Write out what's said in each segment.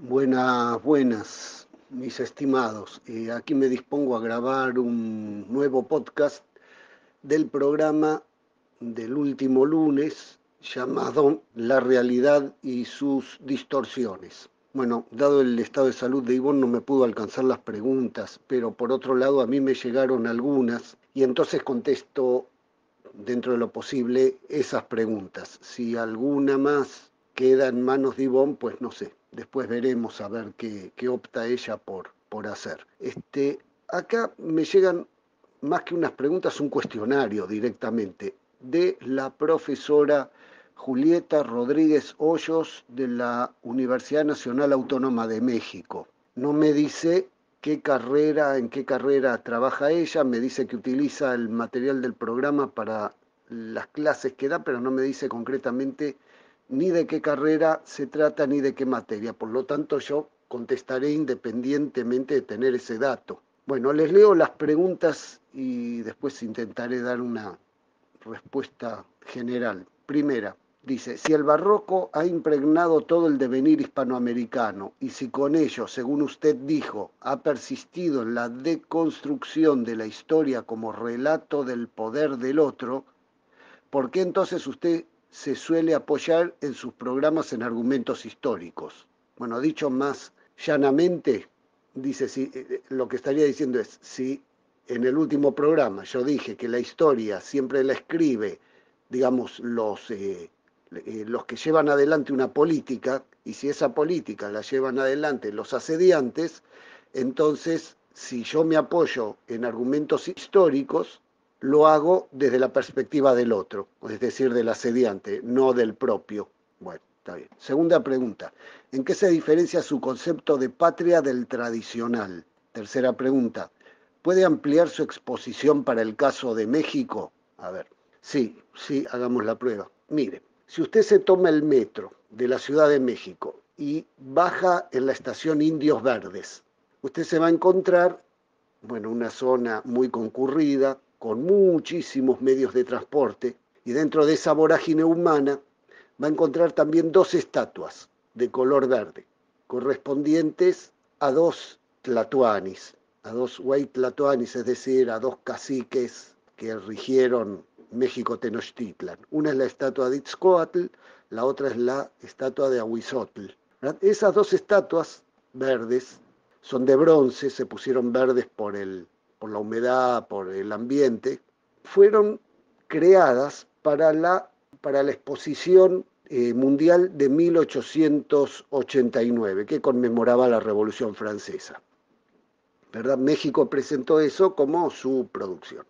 Buenas, buenas, mis estimados. Aquí me dispongo a grabar un nuevo podcast del programa del último lunes llamado La realidad y sus distorsiones. Bueno, dado el estado de salud de Ivonne no me pudo alcanzar las preguntas, pero por otro lado a mí me llegaron algunas y entonces contesto dentro de lo posible esas preguntas. Si alguna más queda en manos de Ivonne, pues no sé. Después veremos a ver qué opta ella por hacer. Acá me llegan más que unas preguntas, un cuestionario directamente de la profesora Julieta Rodríguez Hoyos de la Universidad Nacional Autónoma de México. No me dice en qué carrera trabaja ella, me dice que utiliza el material del programa para las clases que da, pero no me dice concretamente ni de qué carrera se trata ni de qué materia. Por lo tanto, yo contestaré independientemente de tener ese dato. Bueno, les leo las preguntas y después intentaré dar una respuesta general. Primera, dice, si el barroco ha impregnado todo el devenir hispanoamericano y si con ello, según usted dijo, ha persistido en la deconstrucción de la historia como relato del poder del otro, ¿por qué entonces usted se suele apoyar en sus programas en argumentos históricos? Bueno, dicho más llanamente, dice, lo que estaría diciendo es, si en el último programa yo dije que la historia siempre la escribe, digamos, los que llevan adelante una política, y si esa política la llevan adelante los asediantes, entonces, si yo me apoyo en argumentos históricos, lo hago desde la perspectiva del otro, es decir, del asediante, no del propio. Bueno, está bien. Segunda pregunta, ¿en qué se diferencia su concepto de patria del tradicional? Tercera pregunta, ¿puede ampliar su exposición para el caso de México? A ver, sí, hagamos la prueba. Mire, si usted se toma el metro de la Ciudad de México y baja en la estación Indios Verdes, usted se va a encontrar, bueno, una zona muy concurrida, con muchísimos medios de transporte, y dentro de esa vorágine humana va a encontrar también dos estatuas de color verde, correspondientes a dos tlatoanis, a dos huay tlatoanis, es decir, a dos caciques que rigieron México Tenochtitlan. Una es la estatua de Itzcoatl, la otra es la estatua de Ahuizotl. Esas dos estatuas verdes son de bronce, se pusieron verdes por la humedad, por el ambiente, fueron creadas para la exposición mundial de 1889, que conmemoraba la Revolución Francesa. ¿Verdad? México presentó eso como su producción.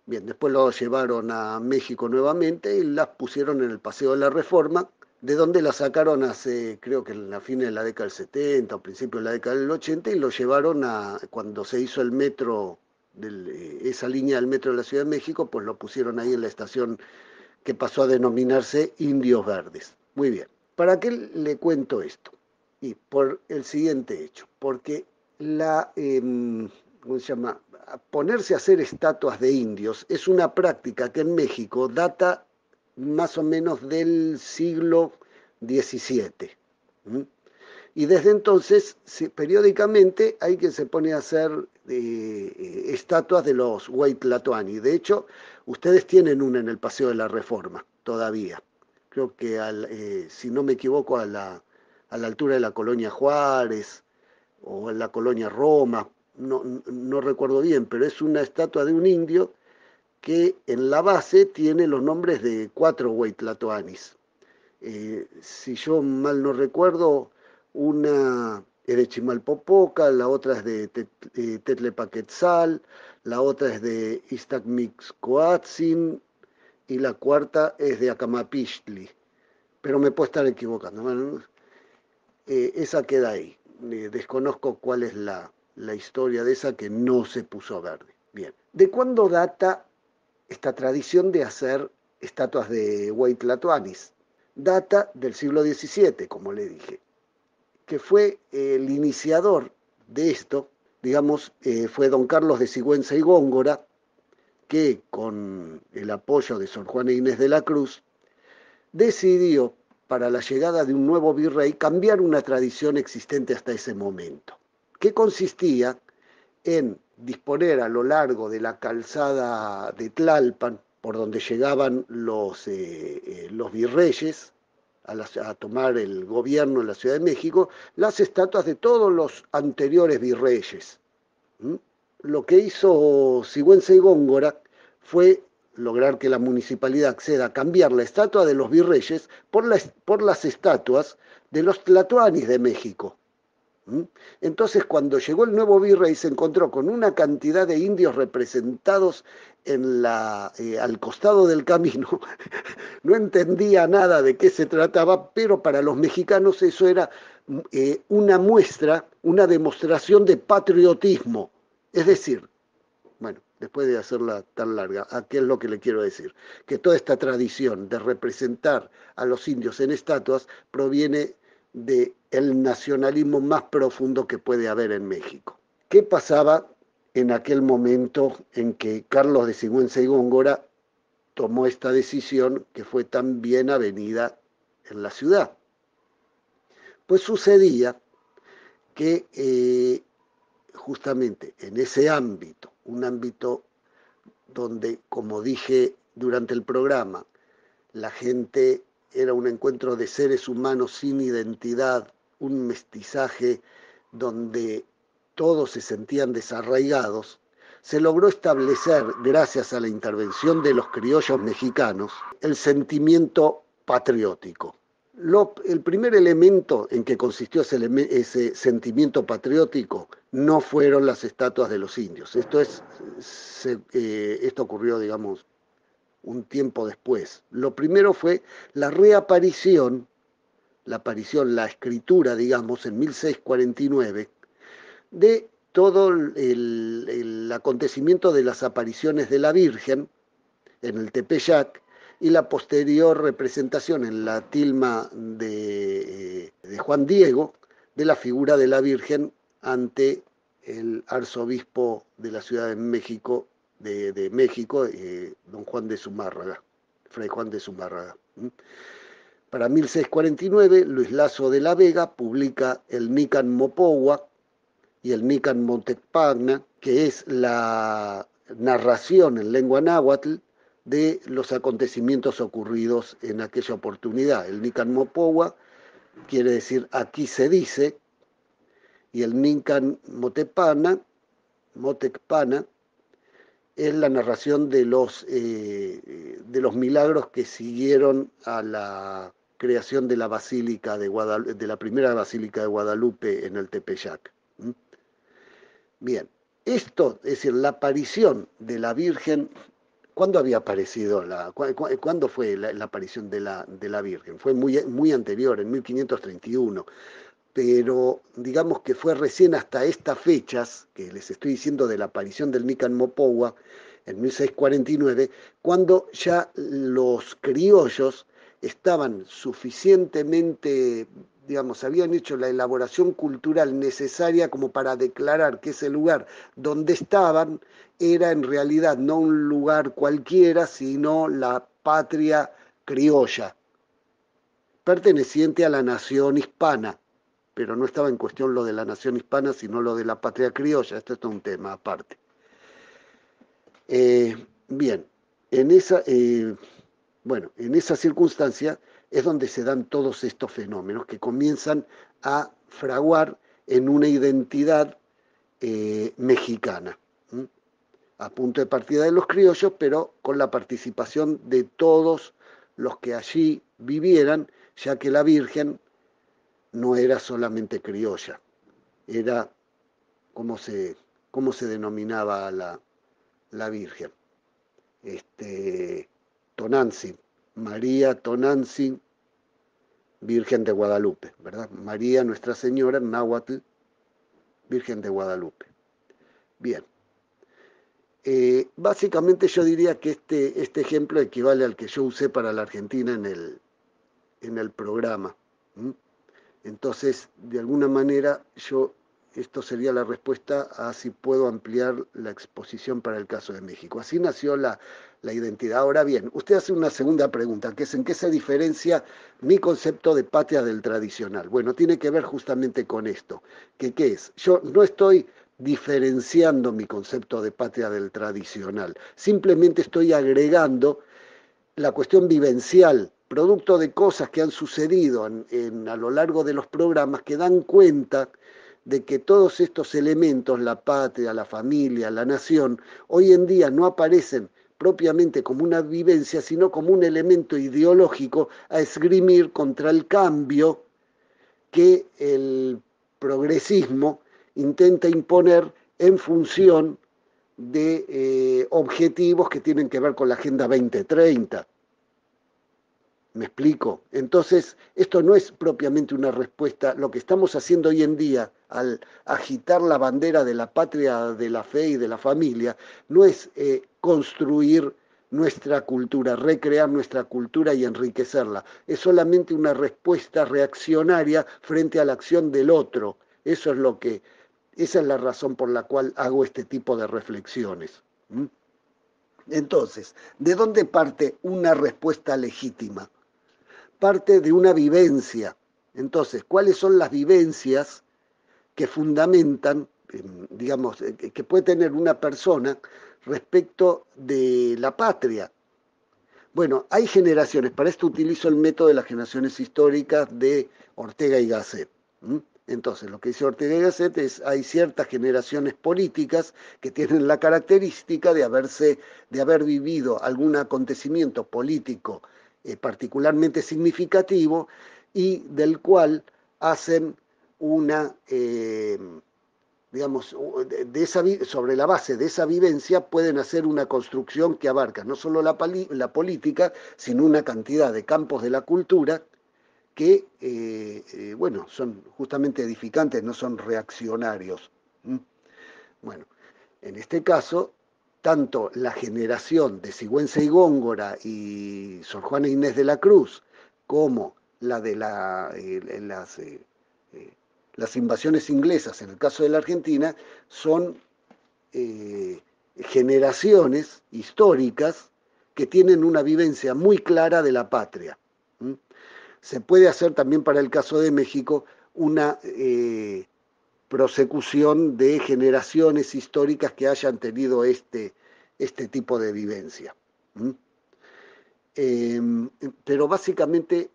Bien, después lo llevaron a México nuevamente y las pusieron en el Paseo de la Reforma, de donde la sacaron hace, creo que en la fin de la década del 70 o principios de la década del 80, y lo llevaron a, cuando se hizo el metro, esa línea del metro de la Ciudad de México, pues lo pusieron ahí en la estación que pasó a denominarse Indios Verdes. Muy bien, ¿para qué le cuento esto? Y por el siguiente hecho, porque ¿cómo se llama? Ponerse a hacer estatuas de indios es una práctica que en México data más o menos del siglo XVII. ¿Mm? Y desde entonces, periódicamente hay quien se pone a hacer estatuas de los Huaytlatoani. De hecho, ustedes tienen una en el Paseo de la Reforma, todavía. Creo que, si no me equivoco, a la altura de la colonia Juárez o en la colonia Roma, no recuerdo bien, pero es una estatua de un indio que en la base tiene los nombres de 4 Huaytlatoanis. Si yo mal no recuerdo, una es de Chimalpopoca, la otra es de Tetlepaquetzal, la otra es de Iztacmixcoatzin y la cuarta es de Acamapixtli, pero me puedo estar equivocando. Bueno, esa queda ahí. Desconozco cuál es la historia de esa que no se puso verde. Bien, ¿de cuándo data esta tradición de hacer estatuas de Huaytlatoanis? Data del siglo XVII, como le dije, que fue el iniciador de esto, digamos, fue don Carlos de Sigüenza y Góngora, que con el apoyo de Sor Juana Inés de la Cruz decidió para la llegada de un nuevo virrey, cambiar una tradición existente hasta ese momento, que consistía en disponer a lo largo de la calzada de Tlalpan, por donde llegaban los virreyes a tomar el gobierno en la Ciudad de México, las estatuas de todos los anteriores virreyes. ¿Mm? Lo que hizo Sigüenza y Góngora fue lograr que la municipalidad acceda a cambiar la estatua de los virreyes por las estatuas de los tlatoanis de México. Entonces, cuando llegó el nuevo virrey, se encontró con una cantidad de indios representados al costado del camino. No entendía nada de qué se trataba, pero para los mexicanos eso era una muestra, una demostración de patriotismo. Es decir, bueno, después de hacerla tan larga, ¿a qué es lo que le quiero decir? Que toda esta tradición de representar a los indios en estatuas proviene del nacionalismo más profundo que puede haber en México. ¿Qué pasaba en aquel momento en que Carlos de Sigüenza y Góngora tomó esta decisión que fue tan bien avenida en la ciudad? Pues sucedía que justamente en ese ámbito, un ámbito donde, como dije durante el programa, la gente era un encuentro de seres humanos sin identidad, un mestizaje donde todos se sentían desarraigados, se logró establecer, gracias a la intervención de los criollos mexicanos, el sentimiento patriótico. El primer elemento en que consistió ese sentimiento patriótico no fueron las estatuas de los indios. Esto ocurrió, digamos, un tiempo después. Lo primero fue la reaparición, la escritura, digamos, en 1649, de todo el acontecimiento de las apariciones de la Virgen en el Tepeyac y la posterior representación en la tilma de Juan Diego de la figura de la Virgen ante el arzobispo de la Ciudad de México, don Juan de Zumárraga, Fray Juan de Zumárraga. Para 1649, Luis Lasso de la Vega publica el Nican Mopogua y el Nican Montepagna, que es la narración en lengua náhuatl de los acontecimientos ocurridos en aquella oportunidad. El Nican Mopogua quiere decir aquí se dice, y el Nican Motecpana es la narración de los milagros que siguieron a la creación de la Basílica de la primera Basílica de Guadalupe en el Tepeyac. Bien, esto, es decir, la aparición de la Virgen. ¿Cuándo había aparecido cuándo fue la aparición de la Virgen? Fue muy anterior, en 1531, pero digamos que fue recién hasta estas fechas, que les estoy diciendo de la aparición del Nican Mopogua, en 1649, cuando ya los criollos estaban suficientemente, digamos, habían hecho la elaboración cultural necesaria como para declarar que ese lugar donde estaban era en realidad no un lugar cualquiera, sino la patria criolla, perteneciente a la nación hispana, pero no estaba en cuestión lo de la nación hispana, sino lo de la patria criolla. Esto es un tema aparte. Bien, en esa circunstancia es donde se dan todos estos fenómenos que comienzan a fraguar en una identidad mexicana, a punto de partida de los criollos, pero con la participación de todos los que allí vivieran, ya que la Virgen no era solamente criolla, era, ¿cómo se denominaba la Virgen? Tonantzin, María Tonantzin, Virgen de Guadalupe, ¿verdad? María Nuestra Señora, náhuatl, Virgen de Guadalupe. Bien. Básicamente yo diría que este ejemplo equivale al que yo usé para la Argentina en el programa. Entonces, de alguna manera, yo esto sería la respuesta a si puedo ampliar la exposición para el caso de México. Así nació la identidad. Ahora bien, usted hace una segunda pregunta, que es ¿en qué se diferencia mi concepto de patria del tradicional? Bueno, tiene que ver justamente con esto. ¿Qué es? Yo no estoy diferenciando mi concepto de patria del tradicional, simplemente estoy agregando la cuestión vivencial, producto de cosas que han sucedido a lo largo de los programas que dan cuenta de que todos estos elementos, la patria, la familia, la nación, hoy en día no aparecen propiamente como una vivencia, sino como un elemento ideológico a esgrimir contra el cambio que el progresismo intenta imponer en función de objetivos que tienen que ver con la Agenda 2030. ¿Me explico? Entonces, esto no es propiamente una respuesta. Lo que estamos haciendo hoy en día al agitar la bandera de la patria, de la fe y de la familia, no es construir nuestra cultura, recrear nuestra cultura y enriquecerla. Es solamente una respuesta reaccionaria frente a la acción del otro. Eso es lo que, esa es la razón por la cual hago este tipo de reflexiones. ¿Mm? Entonces, ¿de dónde parte una respuesta legítima? Parte de una vivencia. Entonces, ¿cuáles son las vivencias que fundamentan, digamos, que puede tener una persona respecto de la patria? Bueno, hay generaciones, para esto utilizo el método de las generaciones históricas de Ortega y Gasset. Entonces, lo que dice Ortega y Gasset es, hay ciertas generaciones políticas que tienen la característica de haber vivido algún acontecimiento político particularmente significativo y del cual hacen una, digamos, sobre la base de esa vivencia pueden hacer una construcción que abarca no solo la política, sino una cantidad de campos de la cultura que, bueno, son justamente edificantes, no son reaccionarios. ¿Mm? Bueno, en este caso, tanto la generación de Sigüenza y Góngora y Sor Juana Inés de la Cruz, como la de las invasiones inglesas, en el caso de la Argentina, son eh, generaciones históricas que tienen una vivencia muy clara de la patria. ¿Mm? Se puede hacer también para el caso de México una prosecución de generaciones históricas que hayan tenido este tipo de vivencia. ¿Mm? Eh, pero básicamente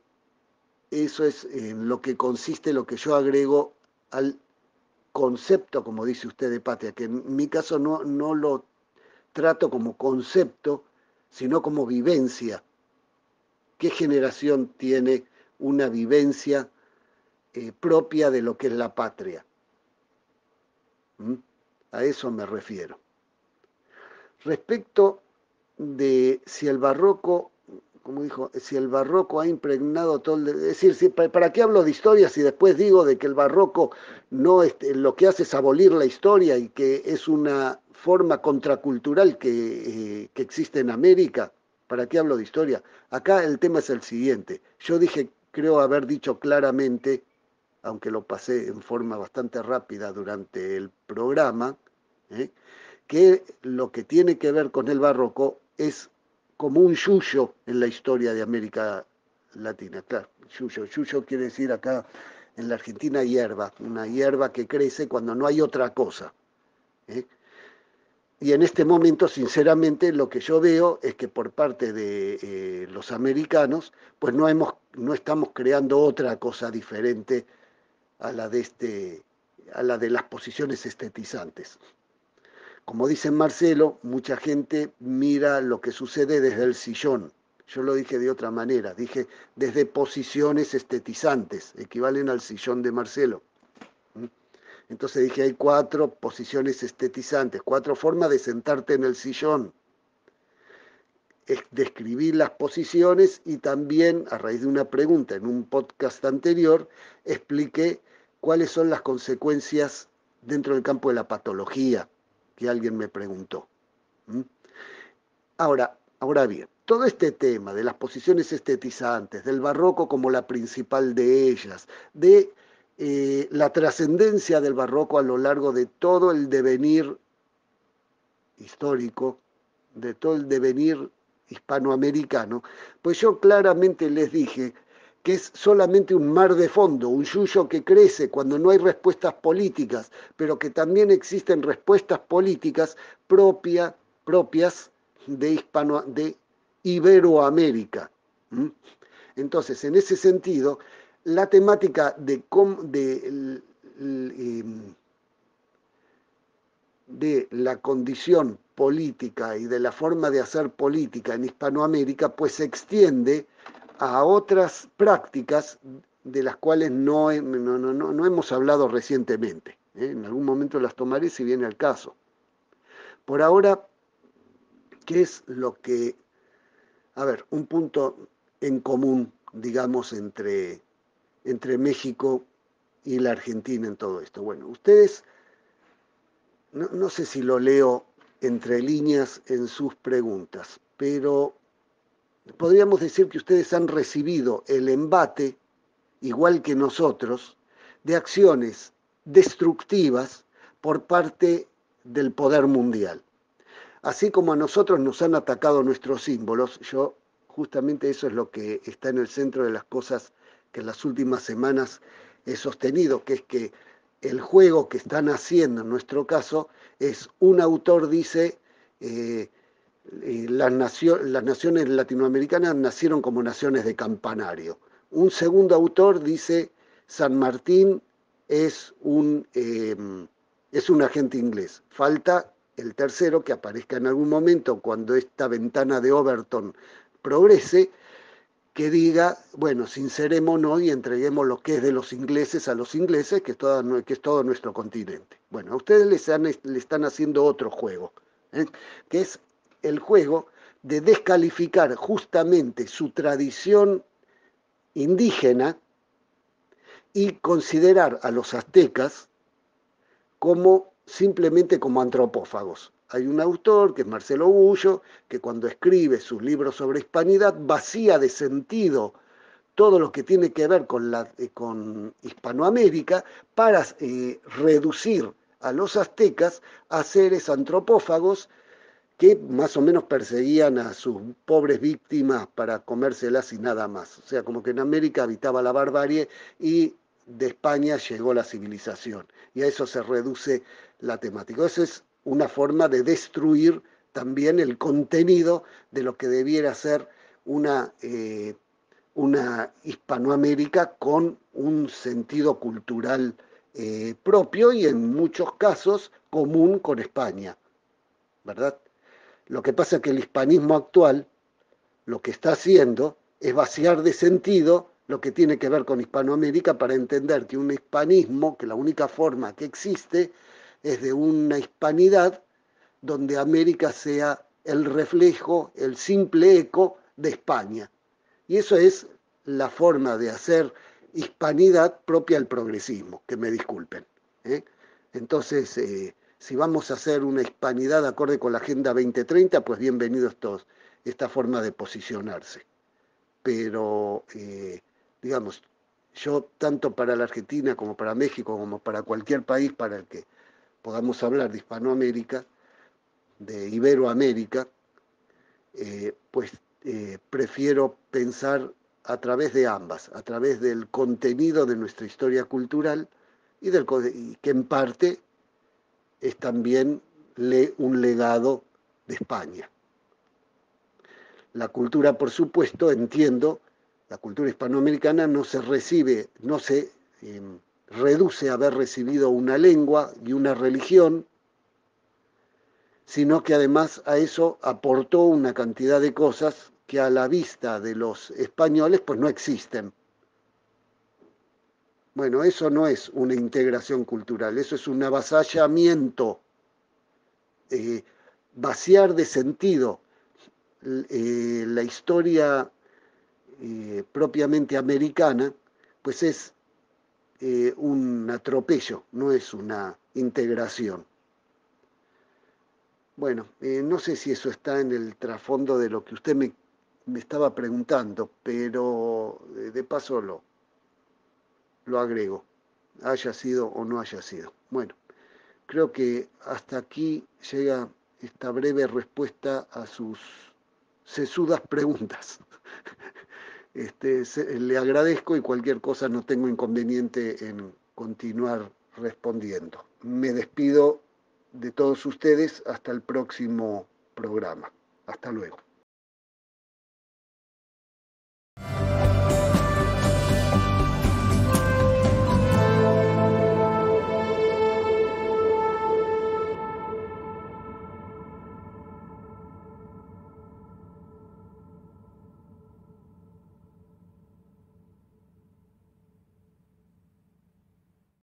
eso es en lo que consiste lo que yo agrego al concepto, como dice usted, de patria, que en mi caso no lo trato como concepto, sino como vivencia. ¿Qué generación tiene una vivencia propia de lo que es la patria? ¿Mm? A eso me refiero. Respecto de si el barroco, como dijo, si el barroco ha impregnado todo es decir, ¿para qué hablo de historia si después digo de que el barroco no lo que hace es abolir la historia y que es una forma contracultural que existe en América? ¿Para qué hablo de historia? Acá el tema es el siguiente. Yo dije, creo haber dicho claramente, aunque lo pasé en forma bastante rápida durante el programa, ¿eh? que lo que tiene que ver con el barroco es como un yuyo en la historia de América Latina. Claro, yuyo quiere decir acá en la Argentina hierba, una hierba que crece cuando no hay otra cosa. ¿Eh? Y en este momento, sinceramente, lo que yo veo es que por parte de los americanos, pues no estamos creando otra cosa diferente a la a la de las posiciones estetizantes. Como dice Marcelo, mucha gente mira lo que sucede desde el sillón. Yo lo dije de otra manera, dije desde posiciones estetizantes, equivalen al sillón de Marcelo. Entonces dije, hay 4 posiciones estetizantes, 4 formas de sentarte en el sillón. Describí las posiciones y también, a raíz de una pregunta en un podcast anterior, expliqué cuáles son las consecuencias dentro del campo de la patología, que alguien me preguntó. Ahora bien, todo este tema de las posiciones estetizantes, del barroco como la principal de ellas, de la trascendencia del barroco a lo largo de todo el devenir histórico, de todo el devenir hispanoamericano, pues yo claramente les dije que es solamente un mar de fondo, un yuyo que crece cuando no hay respuestas políticas, pero que también existen respuestas políticas propias de Iberoamérica. ¿Mm? Entonces, en ese sentido, la temática de la condición política y de la forma de hacer política en Hispanoamérica, pues se extiende a otras prácticas de las cuales no hemos hablado recientemente. En algún momento las tomaré si viene al caso. Por ahora, ¿qué es lo que... A ver, un punto en común, digamos, entre México y la Argentina en todo esto? Bueno, ustedes, no sé si lo leo entre líneas en sus preguntas, pero podríamos decir que ustedes han recibido el embate, igual que nosotros, de acciones destructivas por parte del poder mundial. Así como a nosotros nos han atacado nuestros símbolos, yo justamente eso es lo que está en el centro de las cosas que en las últimas semanas he sostenido, que es que el juego que están haciendo en nuestro caso es un autor dice las naciones latinoamericanas nacieron como naciones de campanario. Un segundo autor dice San Martín es un agente inglés. Falta el tercero que aparezca en algún momento cuando esta ventana de Overton progrese, que diga, bueno, sincerémonos y entreguemos lo que es de los ingleses a los ingleses, que es todo nuestro continente. Bueno, a ustedes le están haciendo otro juego, que es el juego de descalificar justamente su tradición indígena y considerar a los aztecas simplemente como antropófagos. Hay un autor, que es Marcelo Bullo, que cuando escribe sus libros sobre hispanidad vacía de sentido todo lo que tiene que ver con Hispanoamérica para reducir a los aztecas a seres antropófagos que más o menos perseguían a sus pobres víctimas para comérselas y nada más. O sea, como que en América habitaba la barbarie y de España llegó la civilización. Y a eso se reduce la temática. Esa es una forma de destruir también el contenido de lo que debiera ser una Hispanoamérica con un sentido cultural propio y en muchos casos común con España, ¿verdad? Lo que pasa es que el hispanismo actual lo que está haciendo es vaciar de sentido lo que tiene que ver con Hispanoamérica para entender que un hispanismo, que la única forma que existe es de una hispanidad donde América sea el reflejo, el simple eco de España. Y eso es la forma de hacer hispanidad propia del progresismo, que me disculpen. ¿eh? Entonces, si vamos a hacer una hispanidad acorde con la Agenda 2030, pues bienvenido esta forma de posicionarse. Pero, digamos, yo tanto para la Argentina como para México, como para cualquier país para el que podamos hablar de Hispanoamérica, de Iberoamérica, pues prefiero pensar a través de ambas, a través del contenido de nuestra historia cultural y que en parte es también un legado de España. La cultura, por supuesto, entiendo, la cultura hispanoamericana no se recibe, no se reduce a haber recibido una lengua y una religión, sino que además a eso aportó una cantidad de cosas que a la vista de los españoles pues no existen. Bueno, eso no es una integración cultural, eso es un avasallamiento, vaciar de sentido la historia propiamente americana, pues es un atropello, no es una integración. Bueno, no sé si eso está en el trasfondo de lo que usted me estaba preguntando, pero de paso lo agrego. haya sido o no haya sido. Bueno, creo que hasta aquí llega esta breve respuesta a sus sesudas preguntas. Le agradezco y cualquier cosa no tengo inconveniente en continuar respondiendo. Me despido de todos ustedes hasta el próximo programa. Hasta luego.